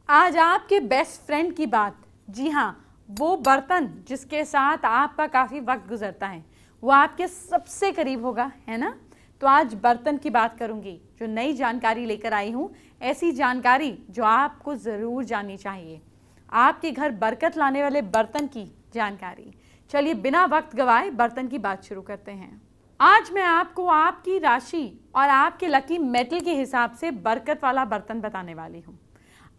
आज आपके best friend की बात, जी हाँ, वो बर्तन जिसके साथ आपका काफ़ी वक्त गुजरता है वो आपके सबसे करीब होगा, है ना। तो आज बर्तन की बात करूंगी, जो नई जानकारी लेकर आई हूँ, ऐसी जानकारी जो आपको ज़रूर जाननी चाहिए, आपके घर बरकत लाने वाले बर्तन की जानकारी। चलिए बिना वक्त गवाए बर्तन की बात शुरू करते हैं। आज मैं आपको आपकी राशि और आपके लकी मेटल के हिसाब से बरकत वाला बर्तन बताने वाली हूँ।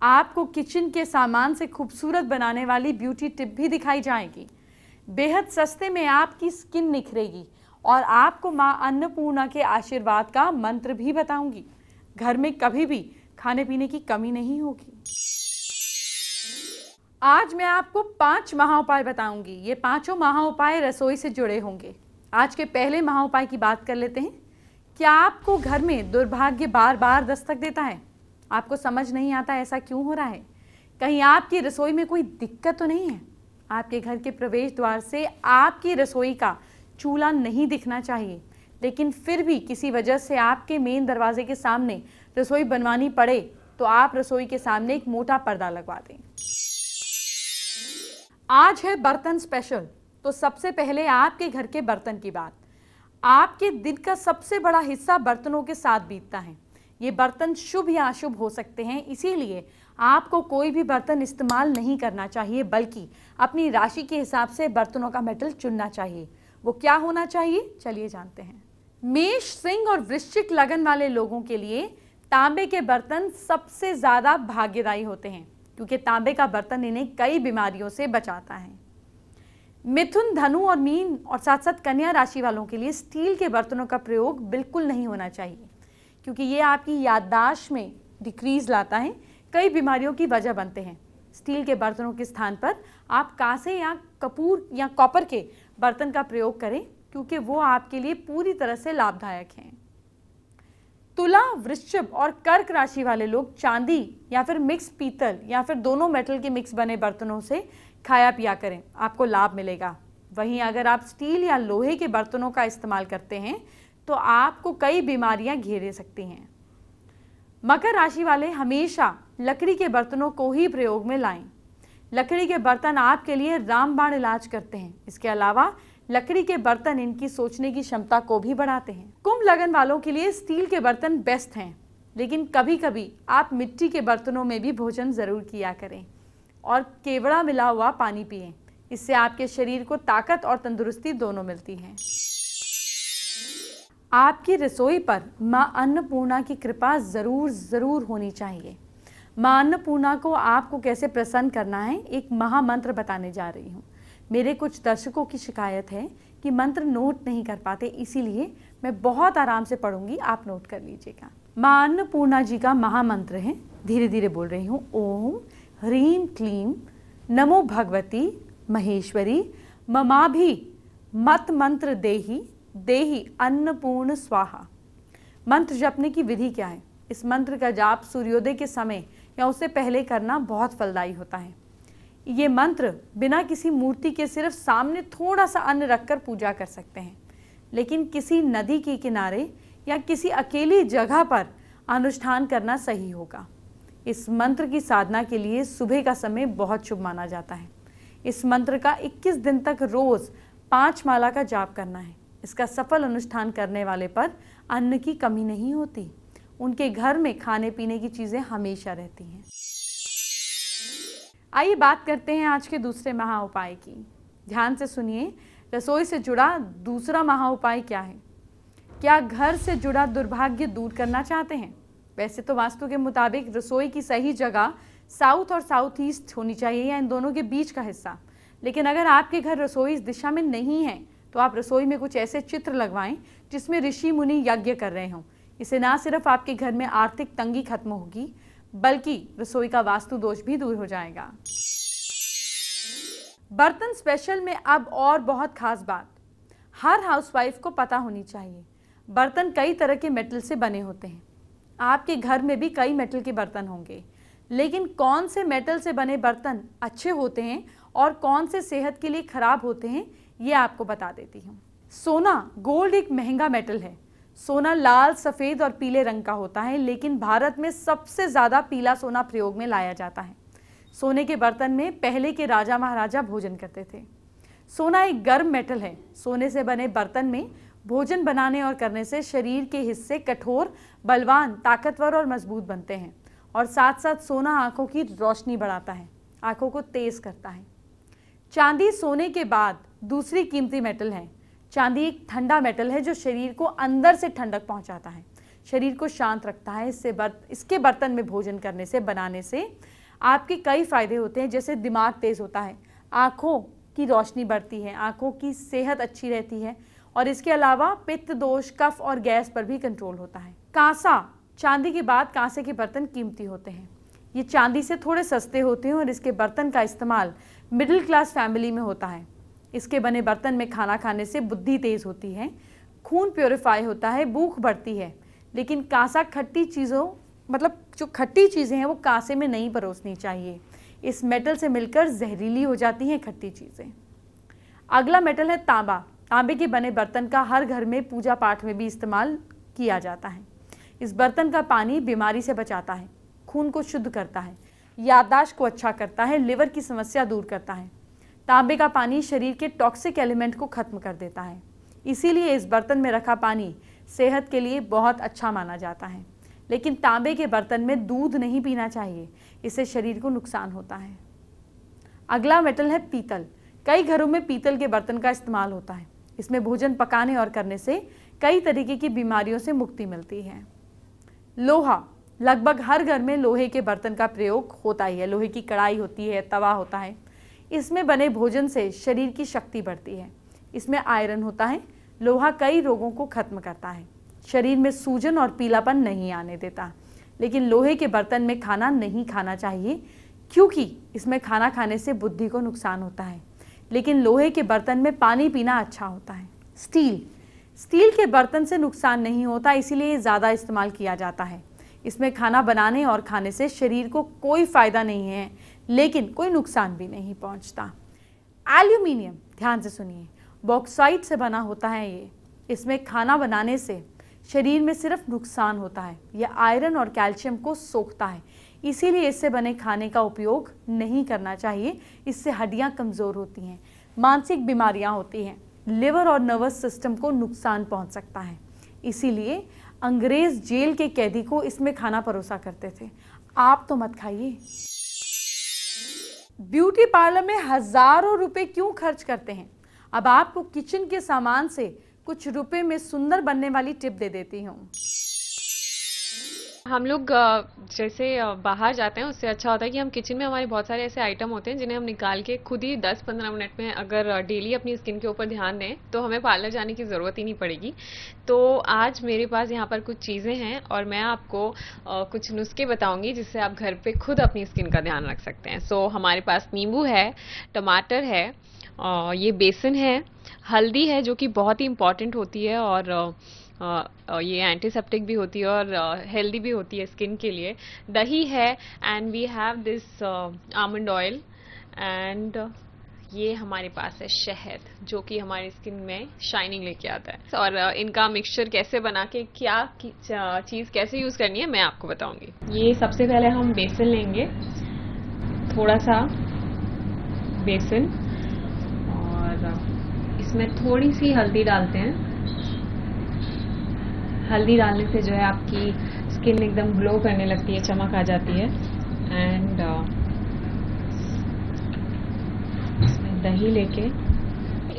आपको किचन के सामान से खूबसूरत बनाने वाली ब्यूटी टिप भी दिखाई जाएगी। बेहद सस्ते में आपकी स्किन निखरेगी और आपको माँ अन्नपूर्णा के आशीर्वाद का मंत्र भी बताऊंगी। घर में कभी भी खाने पीने की कमी नहीं होगी। आज मैं आपको 5 महाउपाय बताऊंगी। ये पांचों महाउपाय रसोई से जुड़े होंगे। आज के पहले महाउपाय की बात कर लेते हैं। क्या आपको घर में दुर्भाग्य बार बार दस्तक देता है? आपको समझ नहीं आता ऐसा क्यों हो रहा है? कहीं आपकी रसोई में कोई दिक्कत तो नहीं है? आपके घर के प्रवेश द्वार से आपकी रसोई का चूल्हा नहीं दिखना चाहिए, लेकिन फिर भी किसी वजह से आपके मेन दरवाजे के सामने रसोई बनवानी पड़े तो आप रसोई के सामने एक मोटा पर्दा लगवा दें। आज है बर्तन स्पेशल, तो सबसे पहले आपके घर के बर्तन की बात। आपके दिन का सबसे बड़ा हिस्सा बर्तनों के साथ बीतता है। ये बर्तन शुभ या अशुभ हो सकते हैं, इसीलिए आपको कोई भी बर्तन इस्तेमाल नहीं करना चाहिए, बल्कि अपनी राशि के हिसाब से बर्तनों का मेटल चुनना चाहिए। वो क्या होना चाहिए, चलिए जानते हैं। मेष, सिंह और वृश्चिक लगन वाले लोगों के लिए तांबे के बर्तन सबसे ज्यादा भाग्यदायी होते हैं, क्योंकि तांबे का बर्तन इन्हें कई बीमारियों से बचाता है। मिथुन, धनु और मीन और साथ साथ कन्या राशि वालों के लिए स्टील के बर्तनों का प्रयोग बिल्कुल नहीं होना चाहिए, क्योंकि ये आपकी याददाश्त में डिक्रीज लाता है, कई बीमारियों की वजह बनते हैं। स्टील के बर्तनों के स्थान पर आप कांसे या कपूर या कॉपर के बर्तन का प्रयोग करें, क्योंकि वो आपके लिए पूरी तरह से लाभदायक हैं। तुला, वृश्चिक और कर्क राशि वाले लोग चांदी या फिर मिक्स पीतल या फिर दोनों मेटल के मिक्स बने बर्तनों से खाया पिया करें, आपको लाभ मिलेगा। वहीं अगर आप स्टील या लोहे के बर्तनों का इस्तेमाल करते हैं तो आपको कई बीमारियां घेरे सकती हैं। मकर राशि वाले हमेशा लकड़ी के बर्तनों को ही प्रयोग में लाएं। लकड़ी के बर्तन आपके लिए रामबाण इलाज करते हैं। इसके अलावा लकड़ी के बर्तन इनकी सोचने की क्षमता को भी बढ़ाते हैं। कुंभ लगन वालों के लिए स्टील के बर्तन बेस्ट हैं, लेकिन कभी कभी आप मिट्टी के बर्तनों में भी भोजन जरूर किया करें और केवड़ा मिला हुआ पानी पिएं। इससे आपके शरीर को ताकत और तंदुरुस्ती दोनों मिलती है। आपकी रसोई पर माँ अन्नपूर्णा की कृपा जरूर होनी चाहिए। माँ अन्नपूर्णा को आपको कैसे प्रसन्न करना है, एक महामंत्र बताने जा रही हूँ। मेरे कुछ दर्शकों की शिकायत है कि मंत्र नोट नहीं कर पाते, इसीलिए मैं बहुत आराम से पढ़ूंगी, आप नोट कर लीजिएगा। माँ अन्नपूर्णा जी का महामंत्र है, धीरे धीरे बोल रही हूँ। ओम ह्रीं क्लीं नमो भगवती महेश्वरी ममाभि मत मंत्र देहि देहि अन्नपूर्ण स्वाहा। मंत्र जपने की विधि क्या है? इस मंत्र का जाप सूर्योदय के समय या उससे पहले करना बहुत फलदायी होता है। ये मंत्र बिना किसी मूर्ति के सिर्फ सामने थोड़ा सा अन्न रखकर पूजा कर सकते हैं, लेकिन किसी नदी के किनारे या किसी अकेली जगह पर अनुष्ठान करना सही होगा। इस मंत्र की साधना के लिए सुबह का समय बहुत शुभ माना जाता है। इस मंत्र का 21 दिन तक रोज 5 माला का जाप करना है। इसका सफल अनुष्ठान करने वाले पर अन्न की कमी नहीं होती, उनके घर में खाने पीने की चीजें हमेशा रहती हैं। आइए बात करते हैं आज के दूसरे महाउपाय की। ध्यान से सुनिए, रसोई से जुड़ा दूसरा महाउपाय क्या है? क्या घर से जुड़ा दुर्भाग्य दूर करना चाहते हैं? वैसे तो वास्तु के मुताबिक रसोई की सही जगह साउथ और साउथ ईस्ट होनी चाहिए, या इन दोनों के बीच का हिस्सा। लेकिन अगर आपके घर रसोई इस दिशा में नहीं है तो आप रसोई में कुछ ऐसे चित्र लगवाएं जिसमें ऋषि मुनि यज्ञ कर रहे हों। इससे ना सिर्फ आपके घर में आर्थिक तंगी खत्म होगी, बल्कि रसोई का वास्तु दोष भी दूर हो जाएगा। बर्तन स्पेशल में अब और बहुत खास बात हर हाउसवाइफ को पता होनी चाहिए। बर्तन कई तरह के मेटल से बने होते हैं। आपके घर में भी कई मेटल के बर्तन होंगे, लेकिन कौन से मेटल से बने बर्तन अच्छे होते हैं और कौन से सेहत के लिए खराब होते हैं, ये आपको बता देती हूँ। सोना, गोल्ड एक महंगा मेटल है। सोना लाल, सफ़ेद और पीले रंग का होता है, लेकिन भारत में सबसे ज़्यादा पीला सोना प्रयोग में लाया जाता है। सोने के बर्तन में पहले के राजा महाराजा भोजन करते थे। सोना एक गर्म मेटल है। सोने से बने बर्तन में भोजन बनाने और करने से शरीर के हिस्से कठोर, बलवान, ताकतवर और मजबूत बनते हैं। और साथ साथ सोना आंखों की रोशनी बढ़ाता है, आंखों को तेज करता है। चांदी सोने के बाद दूसरी कीमती मेटल है। चांदी एक ठंडा मेटल है जो शरीर को अंदर से ठंडक पहुंचाता है, शरीर को शांत रखता है। इसके बर्तन में भोजन करने से, बनाने से आपके कई फायदे होते हैं, जैसे दिमाग तेज होता है, आंखों की रोशनी बढ़ती है, आंखों की सेहत अच्छी रहती है और इसके अलावा पित्त दोष, कफ और गैस पर भी कंट्रोल होता है। कांसा, चांदी के बाद कांसे के बर्तन कीमती होते हैं। ये चांदी से थोड़े सस्ते होते हैं और इसके बर्तन का इस्तेमाल मिडिल क्लास फैमिली में होता है। इसके बने बर्तन में खाना खाने से बुद्धि तेज होती है, खून प्योरीफाई होता है, भूख बढ़ती है। लेकिन कांसा खट्टी चीज़ों, मतलब जो खट्टी चीज़ें हैं वो कांसे में नहीं परोसनी चाहिए। इस मेटल से मिलकर जहरीली हो जाती हैं खट्टी चीज़ें। अगला मेटल है तांबा। तांबे के बने बर्तन का हर घर में पूजा पाठ में भी इस्तेमाल किया जाता है। इस बर्तन का पानी बीमारी से बचाता है, खून को शुद्ध करता है, याददाश्त को अच्छा करता है, लिवर की समस्या दूर करता है। तांबे का पानी शरीर के टॉक्सिक एलिमेंट को खत्म कर देता है। इसीलिए इस बर्तन में रखा पानी सेहत के लिए बहुत अच्छा माना जाता है। लेकिन तांबे के बर्तन में दूध नहीं पीना चाहिए, इससे शरीर को नुकसान होता है। अगला मेटल है पीतल। कई घरों में पीतल के बर्तन का इस्तेमाल होता है। इसमें भोजन पकाने और करने से कई तरीके की बीमारियों से मुक्ति मिलती है। लोहा, लगभग हर घर में लोहे के बर्तन का प्रयोग होता ही है। लोहे की कढ़ाई होती है, तवा होता है। इसमें बने भोजन से शरीर की शक्ति बढ़ती है। इसमें आयरन होता है। लोहा कई रोगों को खत्म करता है, शरीर में सूजन और पीलापन नहीं आने देता। लेकिन लोहे के बर्तन में खाना नहीं खाना चाहिए, क्योंकि इसमें खाना खाने से बुद्धि को नुकसान होता है। लेकिन लोहे के बर्तन में पानी पीना अच्छा होता है। स्टील के बर्तन से नुकसान नहीं होता, इसीलिए ज़्यादा इस्तेमाल किया जाता है। इसमें खाना बनाने और खाने से शरीर को कोई फ़ायदा नहीं है, लेकिन कोई नुकसान भी नहीं पहुंचता। एल्यूमिनियम, ध्यान से सुनिए, बॉक्साइट से बना होता है ये। इसमें खाना बनाने से शरीर में सिर्फ नुकसान होता है। यह आयरन और कैल्शियम को सोखता है, इसीलिए इससे बने खाने का उपयोग नहीं करना चाहिए। इससे हड्डियां कमज़ोर होती हैं, मानसिक बीमारियां होती हैं, लिवर और नर्वस सिस्टम को नुकसान पहुंच सकता है। इसीलिए अंग्रेज जेल के कैदी को इसमें खाना परोसा करते थे। आप तो मत खाइए। ब्यूटी पार्लर में हजारों रुपए क्यों खर्च करते हैं? अब आपको किचन के सामान से कुछ रुपए में सुंदर बनने वाली टिप दे देती हूँ। हम लोग जैसे बाहर जाते हैं, उससे अच्छा होता है कि हम किचन में हमारे बहुत सारे ऐसे आइटम होते हैं जिन्हें हम निकाल के खुद ही 10-15 मिनट में अगर डेली अपनी स्किन के ऊपर ध्यान दें तो हमें पार्लर जाने की ज़रूरत ही नहीं पड़ेगी। तो आज मेरे पास यहाँ पर कुछ चीज़ें हैं और मैं आपको कुछ नुस्खे बताऊंगी जिससे आप घर पे खुद अपनी स्किन का ध्यान रख सकते हैं। सो हमारे पास नींबू है, टमाटर है, ये बेसन है, हल्दी है जो कि बहुत ही इम्पॉर्टेंट होती है और ये एंटीसेप्टिक भी होती है और हेल्दी भी होती है स्किन के लिए। दही है and we have this almond oil and ये हमारे पास है शहद जो कि हमारी स्किन में शाइनिंग लेके आता है। और इनका मिक्सचर कैसे बना के क्या चीज़ कैसे यूज़ करनी है मैं आपको बताऊंगी। ये सबसे पहले हम बेसन लेंगे, थोड़ा सा बेसन, और इसमें थोड़ी सी हल्दी डालते हैं। हल्दी डालने से जो है आपकी स्किन एकदम ग्लो करने लगती है, चमक आ जाती है। एंड इसमें दही लेके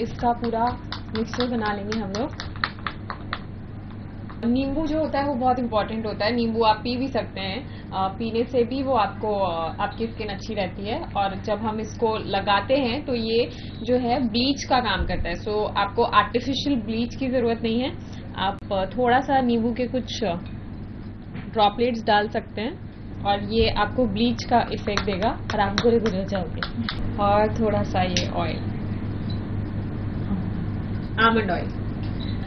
इसका पूरा मिक्सचर बना लेंगे हम लोग। नींबू जो होता है वो बहुत इंपॉर्टेंट होता है। नींबू आप पी भी सकते हैं, पीने से भी वो आपको आपकी स्किन अच्छी रहती है। और जब हम इसको लगाते हैं तो ये जो है ब्लीच का काम करता है। सो आपको आर्टिफिशियल ब्लीच की ज़रूरत नहीं है, आप थोड़ा सा नींबू के कुछ ड्रॉपलेट्स डाल सकते हैं और ये आपको ब्लीच का इफेक्ट देगा और आप गुरे गुरे जाओगे। और थोड़ा सा ये ऑयल, आमंड ऑयल,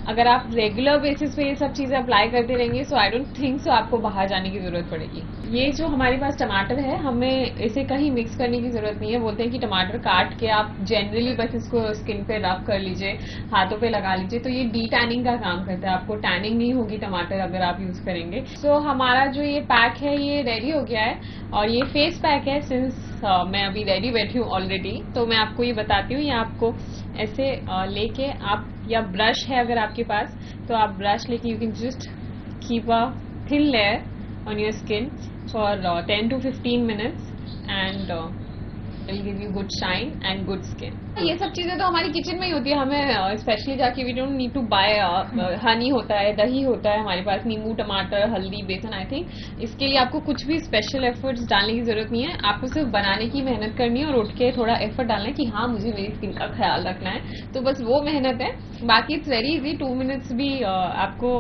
अगर आप रेगुलर बेसिस पे ये सब चीजें अप्लाई करते रहेंगे सो आई डोंट थिंक सो आपको बाहर जाने की जरूरत पड़ेगी। ये जो हमारे पास टमाटर है, हमें इसे कहीं मिक्स करने की जरूरत नहीं है। बोलते हैं कि टमाटर काट के आप जनरली बस इसको स्किन पे रब कर लीजिए, हाथों पे लगा लीजिए, तो ये डी टैनिंग का काम करता है। आपको टैनिंग नहीं होगी टमाटर अगर आप यूज करेंगे। सो हमारा जो ये पैक है ये रेडी हो गया है, और ये फेस पैक है। सिंस मैं अभी रेडी बैठी हूँ ऑलरेडी, तो मैं आपको ये बताती हूँ। ये आपको ऐसे लेके आप, या ब्रश है अगर आपके पास तो आप ब्रश लेके you can just keep a thin layer on your skin for 10 to 15 minutes and will give you good shine and good skin. ये सब चीजें तो हमारी किचन में ही होती है। हमें स्पेशली जाके we don't need to buy, honey होता है, दही होता है हमारे पास, नींबू, टमाटर, हल्दी, बेसन। आई थिंक इसके लिए आपको कुछ भी स्पेशल एफर्ट्स डालने की जरूरत नहीं है। आपको सिर्फ बनाने की मेहनत करनी है और उठ के थोड़ा एफर्ट डालना है कि हाँ मुझे मेरी स्किन का ख्याल रखना है, तो बस वो मेहनत है। बाकी इट्स वेरी इजी। 2 minutes भी आपको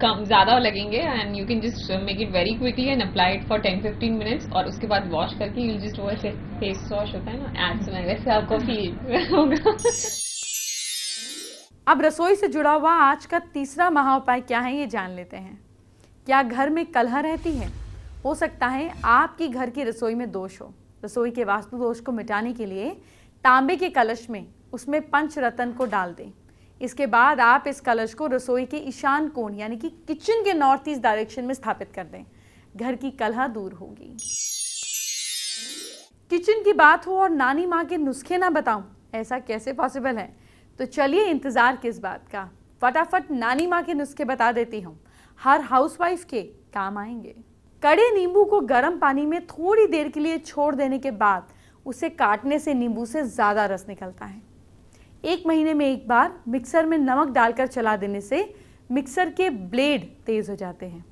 कम ज्यादा लगेंगे and you can just make it very quickly and apply it for 10-15 minutes, और उसके बाद वॉश करके यू जस्ट, वो ऐसे फेस वॉश होता है ना एड्स में, वैसे आपको फील होगा। अब रसोई से जुड़ा हुआ आज का तीसरा महा उपाय क्या है ये जान लेते हैं। क्या घर में कलह रहती है? हो सकता है आपकी घर की रसोई में दोष हो। रसोई के वास्तु दोष को मिटाने के लिए तांबे के कलश में उसमें पंचरत्न को डाल दें। इसके बाद आप इस कलश को रसोई के ईशान कोण यानी कि किचन के नॉर्थ ईस्ट डायरेक्शन में स्थापित कर दें। घर की कलह दूर होगी। किचन की बात हो और नानी माँ के नुस्खे ना बताऊं, ऐसा कैसे पॉसिबल है? तो चलिए इंतजार किस बात का, फटाफट नानी माँ के नुस्खे बता देती हूँ। हर हाउसवाइफ के काम आएंगे। कड़े नींबू को गर्म पानी में थोड़ी देर के लिए छोड़ देने के बाद उसे काटने से नींबू से ज्यादा रस निकलता है। 1 महीने में एक बार मिक्सर में नमक डालकर चला देने से मिक्सर के ब्लेड तेज हो जाते हैं।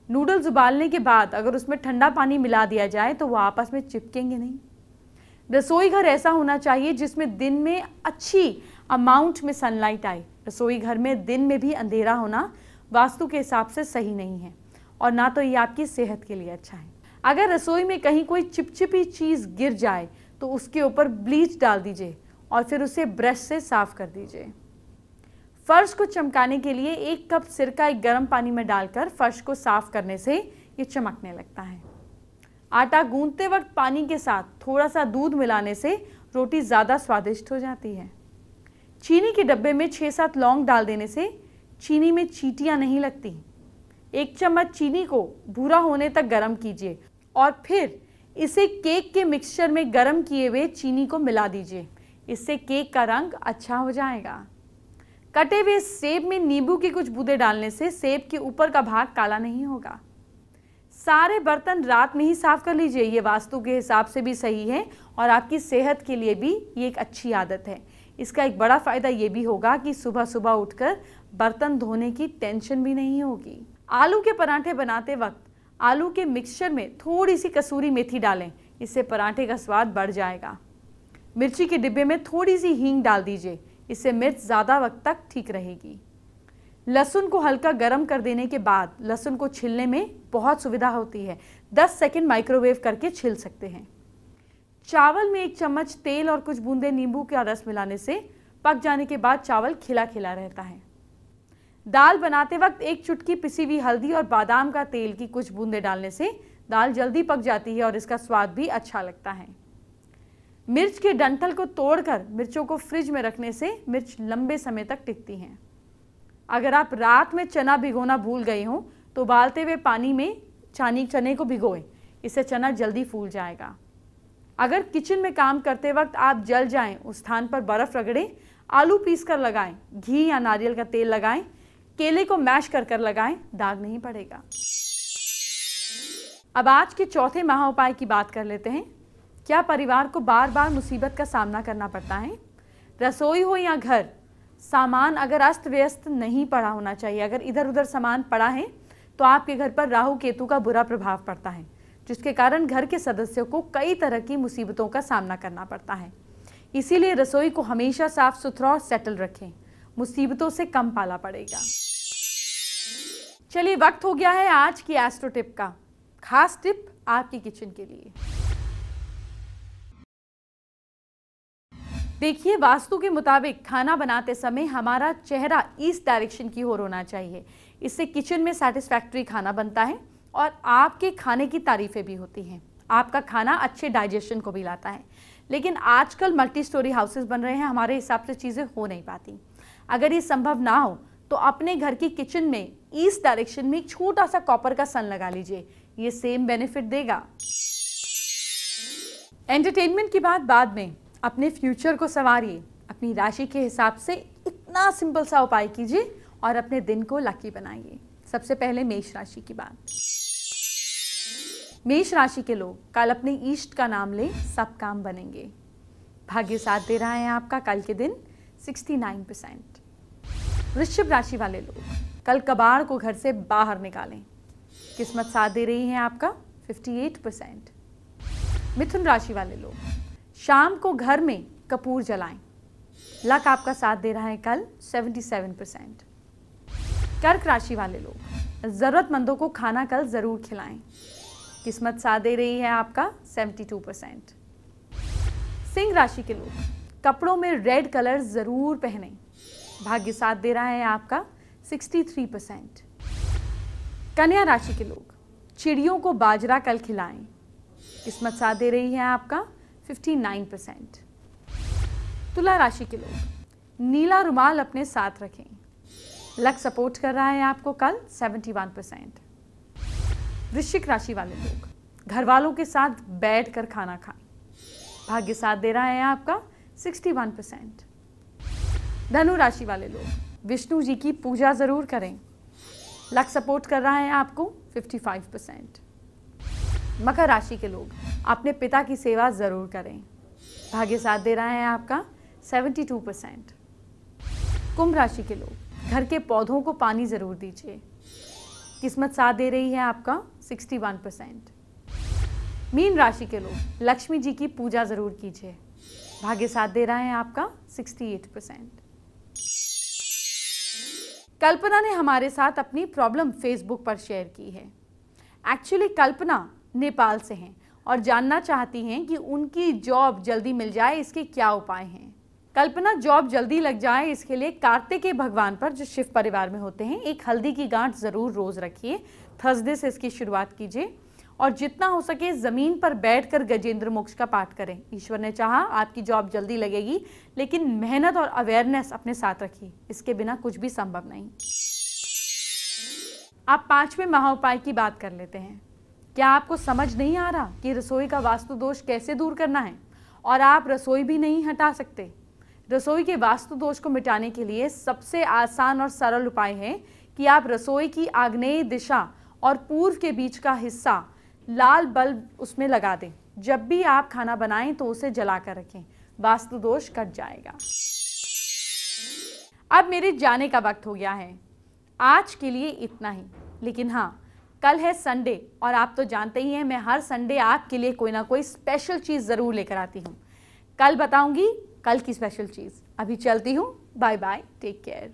नूडल्स उबालने के बाद अगर उसमें ठंडा पानी मिला दिया जाए तो वो आपस में चिपकेंगे नहीं। रसोई घर ऐसा होना चाहिए जिसमें दिन में अच्छी अमाउंट में सनलाइट आए। रसोई घर में दिन में भी अंधेरा होना वास्तु के हिसाब से सही नहीं है, और ना तो ये आपकी सेहत के लिए अच्छा है। अगर रसोई में कहीं कोई चिपचिपी चीज़ गिर जाए तो उसके ऊपर ब्लीच डाल दीजिए और फिर उसे ब्रश से साफ कर दीजिए। फर्श को चमकाने के लिए 1 कप सिरका एक गर्म पानी में डालकर फर्श को साफ करने से ये चमकने लगता है। आटा गूंथते वक्त पानी के साथ थोड़ा सा दूध मिलाने से रोटी ज़्यादा स्वादिष्ट हो जाती है। चीनी के डब्बे में 6-7 लौंग डाल देने से चीनी में चींटियाँ नहीं लगती। 1 चम्मच चीनी को भूरा होने तक गर्म कीजिए और फिर इसे केक के मिक्सचर में गर्म किए हुए चीनी को मिला दीजिए। इससे केक का रंग अच्छा हो जाएगा। कटे हुए सेब में नींबू की कुछ बूंदें डालने से सेब के ऊपर का भाग काला नहीं होगा। सारे बर्तन रात में ही साफ कर लीजिए। ये वास्तु के हिसाब से भी सही है और आपकी सेहत के लिए भी ये एक अच्छी आदत है। इसका एक बड़ा फायदा ये भी होगा कि सुबह सुबह उठकर बर्तन धोने की टेंशन भी नहीं होगी। आलू के पराठे बनाते वक्त आलू के मिक्सचर में थोड़ी सी कसूरी मेथी डालें, इससे पराठे का स्वाद बढ़ जाएगा। मिर्ची के डिब्बे में थोड़ी सी हींग डाल दीजिए, इससे मिर्च ज़्यादा वक्त तक ठीक रहेगी। लहसुन को हल्का गर्म कर देने के बाद लहसुन को छिलने में बहुत सुविधा होती है। 10 सेकंड माइक्रोवेव करके छिल सकते हैं। चावल में 1 चम्मच तेल और कुछ बूंदे नींबू का रस मिलाने से पक जाने के बाद चावल खिला खिला रहता है। दाल बनाते वक्त 1 चुटकी पिसी हुई हल्दी और बादाम का तेल की कुछ बूंदे डालने से दाल जल्दी पक जाती है और इसका स्वाद भी अच्छा लगता है। मिर्च के डंठल को तोड़कर मिर्चों को फ्रिज में रखने से मिर्च लंबे समय तक टिकती हैं। अगर आप रात में चना भिगोना भूल गए हों तो उबालते हुए पानी में चने को भिगोएं, इससे चना जल्दी फूल जाएगा। अगर किचन में काम करते वक्त आप जल जाएं, उस स्थान पर बर्फ रगड़ें, आलू पीस कर लगाएं, घी या नारियल का तेल लगाएं, केले को मैश कर लगाएं, दाग नहीं पड़ेगा। अब आज के चौथे महा उपाय की बात कर लेते हैं। क्या परिवार को बार बार मुसीबत का सामना करना पड़ता है? रसोई हो या घर, सामान अगर अस्त व्यस्त नहीं पड़ा होना चाहिए। अगर इधर उधर सामान पड़ा है तो आपके घर पर राहु केतु का बुरा प्रभाव पड़ता है, जिसके कारण घर के सदस्यों को कई तरह की मुसीबतों का सामना करना पड़ता है। इसीलिए रसोई को हमेशा साफ सुथरा और सेटल रखें, मुसीबतों से कम पाला पड़ेगा। चलिए वक्त हो गया है आज की एस्ट्रो टिप का। खास टिप आपकी किचन के लिए। देखिए, वास्तु के मुताबिक खाना बनाते समय हमारा चेहरा ईस्ट डायरेक्शन की ओर होना चाहिए। इससे किचन में सेटिस्फैक्टरी खाना बनता है और आपके खाने की तारीफें भी होती हैं। आपका खाना अच्छे डाइजेशन को भी लाता है। लेकिन आजकल मल्टी स्टोरी हाउसेस बन रहे हैं, हमारे हिसाब से चीज़ें हो नहीं पाती। अगर ये संभव ना हो तो अपने घर की किचन में ईस्ट डायरेक्शन में एक छोटा सा कॉपर का सन लगा लीजिए, ये सेम बेनिफिट देगा। एंटरटेनमेंट की बात बाद में, अपने फ्यूचर को संवारिए। अपनी राशि के हिसाब से इतना सिंपल सा उपाय कीजिए और अपने दिन को लकी बनाइए। सबसे पहले मेष राशि की बात। मेष राशि के लोग कल अपने ईष्ट का नाम लें, सब काम बनेंगे। भाग्य साथ दे रहा है आपका कल के दिन 69%। वृश्चिक राशि वाले लोग कल कबाड़ को घर से बाहर निकालें। किस्मत साथ दे रही है आपका 58%। मिथुन राशि वाले लोग शाम को घर में कपूर जलाएं। लक आपका साथ दे रहा है कल 77%। कर्क राशि वाले लोग जरूरतमंदों को खाना कल जरूर खिलाएं। किस्मत साथ दे रही है आपका 72%। सिंह राशि के लोग कपड़ों में रेड कलर जरूर पहनें। भाग्य साथ दे रहा है आपका 63%। कन्या राशि के लोग चिड़ियों को बाजरा कल खिलाएं। किस्मत साथ दे रही है आपका 59%। तुला राशि के लोग नीला रुमाल अपने साथ रखें। लक सपोर्ट कर रहा है आपको कल 71%। वृश्चिक राशि वाले लोग घर वालों के साथ बैठकर खाना खाएं। भाग्य साथ दे रहा है आपका 61%। धनु राशि वाले लोग विष्णु जी की पूजा जरूर करें। लक सपोर्ट कर रहा है आपको 55%। मकर राशि के लोग अपने पिता की सेवा जरूर करें। भाग्य साथ दे रहा है आपका 72%। कुंभ राशि के लोग घर के पौधों को पानी जरूर दीजिए। किस्मत साथ दे रही है आपका 61%। मीन राशि के लोग लक्ष्मी जी की पूजा जरूर कीजिए। भाग्य साथ दे रहा है आपका 68%। कल्पना ने हमारे साथ अपनी प्रॉब्लम फेसबुक पर शेयर की है। एक्चुअली कल्पना नेपाल से हैं और जानना चाहती हैं कि उनकी जॉब जल्दी मिल जाए, इसके क्या उपाय हैं। कल्पना जॉब जल्दी लग जाए इसके लिए कार्तिकेय भगवान पर, जो शिव परिवार में होते हैं, एक हल्दी की गांठ जरूर रोज रखिए। थर्सडे से इसकी शुरुआत कीजिए और जितना हो सके जमीन पर बैठकर गजेंद्र मोक्ष का पाठ करें। ईश्वर ने चाहा आपकी जॉब जल्दी लगेगी, लेकिन मेहनत और अवेयरनेस अपने साथ रखिए, इसके बिना कुछ भी संभव नहीं। आप 5वें महाउपाय की बात कर लेते हैं। क्या आपको समझ नहीं आ रहा कि रसोई का वास्तु दोष कैसे दूर करना है? और आप रसोई भी नहीं हटा सकते। रसोई के वास्तु दोष को मिटाने के लिए सबसे आसान और सरल उपाय है कि आप रसोई की आग्नेय दिशा और पूर्व के बीच का हिस्सा लाल बल्ब उसमें लगा दें। जब भी आप खाना बनाएं तो उसे जलाकर रखें, वास्तु दोष कट जाएगा। अब मेरे जाने का वक्त हो गया है। आज के लिए इतना ही, लेकिन हाँ, कल है संडे और आप तो जानते ही हैं मैं हर संडे आपके लिए कोई ना कोई स्पेशल चीज़ ज़रूर लेकर आती हूँ। कल बताऊंगी कल की स्पेशल चीज़। अभी चलती हूँ, बाय बाय, टेक केयर।